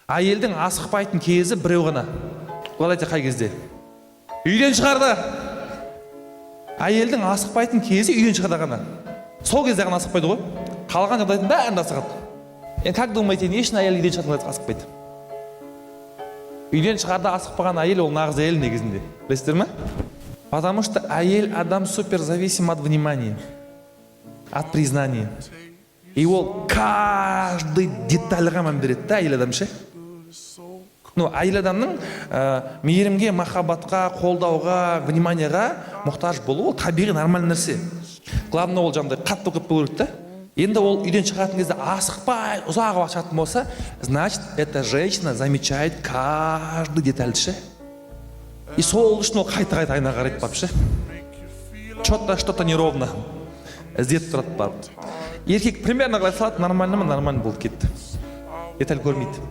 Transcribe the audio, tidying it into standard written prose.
Әйелдің асықпайтын кезі біреу ғана. Ол айтты қай кезде? Үйден шығарда. Әйелдің асықпайтын кезі үйден шығарда ғана. Сол кезде ғана асықпайды ғой. Қалған жағдайдың бәрінде асығады. Как думаете, не үшін әйел үйден шығарда асықпайды? Үйден шығарда асықпаған әйел ол нағыз әйел негізінде. Білесіздер ме? Потому что әйел адам супер зависим от внимания, от признания. И ол каждый детальға мән береді да әйел адам ше. Әйел адамның мейірімге, махаббатқа, қолдауға, вниманияға мұқтаж болу ол табиғи нормальный нәрсе. Главное ол жаңағыдай қатты оқып болу керек та. Енді ол үйден шығатын кезде асықпай, ұзақ уақыт шығатын болса, значит, эта женщина замечает каждый детальді ше. И сол үшін ол қайта-қайта айнаға қарайды барып ше. Что-то неровно. Іздеп тұрады барып. Еркек примерно қалай салады, нормально ма, нормально болып кетті. Деталь көрмейді.